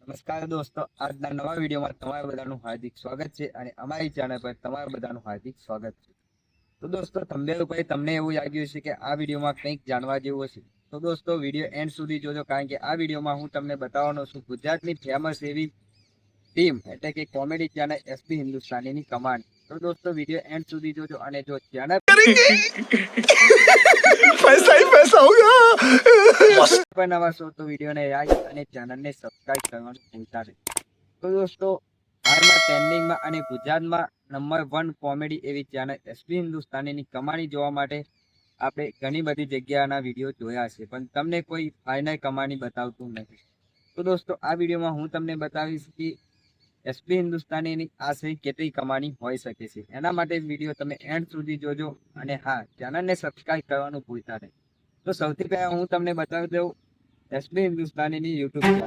નમસ્કાર દોસ્તો, આજના નવા વિડીયોમાં તમારા બધાનું હાર્દિક સ્વાગત છે અને અમારી ચેનલ પર તમારા બધાનું હાર્દિક સ્વાગત છે. તો દોસ્તો, થંબનેલ ઉપર તમને એવું લાગ્યું છે કે આ વિડીયોમાં કંઈક જાણવા જેવું હશે, તો દોસ્તો વિડીયો એન્ડ સુધી જોજો, કારણ કે આ વિડીયોમાં હું તમને બતાવવાનો છું ગુજરાતની ફેમસ એવી ટીમ એટલે કે કોમેડી ચેનલ એસપી હિન્દુસ્તાનીની કમાન્ડ. તો દોસ્તો વિડીયો એન્ડ સુધી જોજો અને જો ચેનલ पैसा ही पैसा होगा। પર નવા છો તો વિડીયોને લાઈક અને ચેનલને સબસ્ક્રાઇબ કરવાનું ભૂલતા નહીં. તો દોસ્તો, હાલમાં ટ્રેન્ડિંગમાં અને ગુજરાતમાં નંબર 1 કોમેડી એવી ચેનલ એસપી હિન્દુસ્તાનીની કમાણી જોવા માટે આપણે ઘણી બધી જગ્યાના વિડીયો જોયા છે, પણ તમને કોઈ ફાઇનલ કમાણી બતાવતું નથી. તો દોસ્તો, આ વિડીયોમાં હું તમને બતાવીશ કે એસપી હિન્દુસ્તાનીની આશરે કેટલી કમાણી હોઈ શકે છે. એના માટે વિડીયો તમે એન્ડ સુધી જોજો અને હા, ચેનલને સબસ્ક્રાઇબ કરવાનું ભૂલતા નહીં. તો સૌથી પહેલા હું તમને બતાવી દઉં એસપી હિન્દુસ્તાનીની યુટ્યુબ ચેનલ.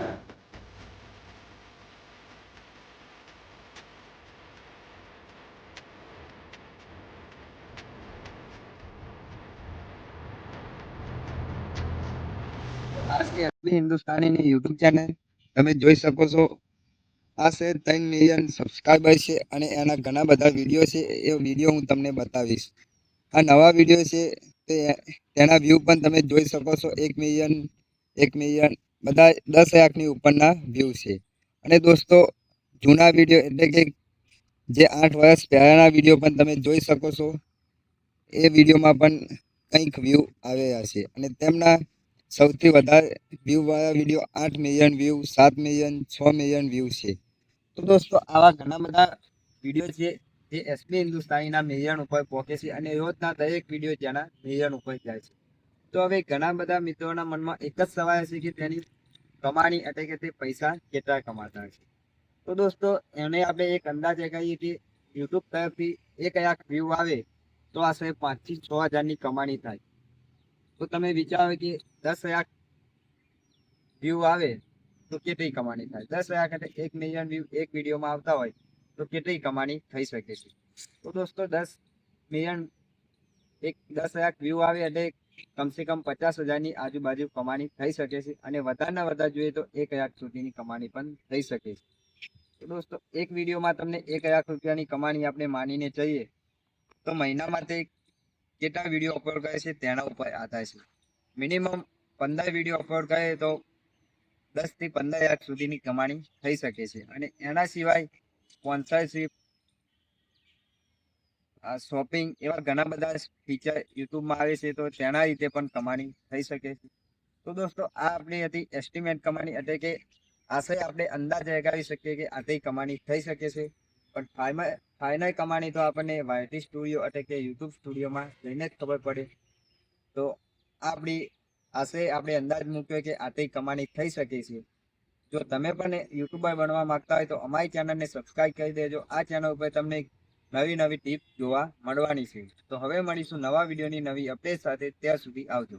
એસપી હિન્દુસ્તાનીની યુટ્યુબ ચેનલ તમે જોઈ શકો છો. આ છે 3 મિલિયન સબસ્ક્રાઈબર છે અને એના ઘણા બધા વિડીયો છે. એ વિડીયો હું તમને બતાવીશ. આ નવા વિડીયો છે તે તેના વ્યૂ પણ તમે જોઈ શકો છો. 1 મિલિયન બધા 10 લાખની ઉપરના વ્યૂ છે. અને દોસ્તો, જૂના વિડીયો એટલે કે જે 8 વર્ષ પહેલાના વિડીયો પણ તમે જોઈ શકો છો. એ વિડીયોમાં પણ કંઈક વ્યૂ આવ્યા છે અને તેમના સૌથી વધારે વ્યૂ વાળા video 8 million view, 7 million, 6 million view છે. તો દોસ્તો, આવા ઘણા બધા વિડીયો છે જે એસપી હિન્દુસ્તાનીના મિલિયન ઉપર પહોંચે છે અને રોજના દરેક વિડીયો જેના મિલિયન ઉપર જાય છે. તો હવે ઘણા બધા મિત્રોના મનમાં એક જ સવાલ છે કે તેની કમાણી એટલે કે તે પૈસા કેટલા કમાતા હશે. તો દોસ્તો, એને આપણે એક અંદાજ લગાવીએ કે યુટ્યુબ તરફથી 1 લાખ વ્યૂ આવે તો આશરે 5 થી 6 હજારની કમાણી થાય. તો તમે વિચારો કે 10 લાખ વ્યૂ આવે તો કેટલી કમાણી થાય. 10 લાખ એટલે 1 મિલિયન વ્યૂ એક વિડીયોમાં આવતા હોય તો કેટલી કમાણી થઈ શકે છે. તો દોસ્તો, 10 લાખ વ્યૂ આવે એટલે કમસે કમ 50,000ની આજુબાજુ કમાણી થઈ શકે છે અને વધારેના વધારે જોઈએ તો 1 લાખ સુધીની કમાણી પણ થઈ શકે છે. તો દોસ્તો, એક વિડીયોમાં તમને 1 લાખ રૂપિયાની કમાણી આપણે માનીને જઈએ તો મહિનામાં તે કેટલા વિડીયો અપલોડ કરે છે તેના ઉપર આધાર છે. મિનિમમ 15 વિડીયો અપલોડ કરે તો 10 થી 15 લાખ સુધીની કમાણી થઈ શકે છે. અને એના સિવાય સ્પોન્સરશિપ, શોપિંગ એવા ઘણા બધા ફીચર યુટ્યુબમાં આવે છે, તો તેના રીતે પણ કમાણી થઈ શકે છે. તો દોસ્તો, આ આપણી હતી એસ્ટિમેટ કમાણી એટલે કે આશરે આપણે અંદાજ લગાવી શકીએ કે આટલી કમાણી થઈ શકે છે. પણ ફાઇનલ કમાણી તો આપણને વાયટી સ્ટુડિયો એટલે કે યુટ્યુબ સ્ટુડિયોમાં જઈને જ ખબર પડે. તો આપણી આશરે આપણે અંદાજ મૂક્યો કે આટલી કમાણી થઈ શકે છે. જો તમે પણ યુટ્યુબર બનવા માંગતા હોય તો અમારી ચેનલને સબસ્ક્રાઇબ કરી દેજો. આ ચેનલ ઉપર તમને નવી નવી ટીપ જોવા મળવાની છે. તો હવે મળીશું નવા વિડીયોની નવી અપડેટ સાથે. ત્યાં સુધી આવજો.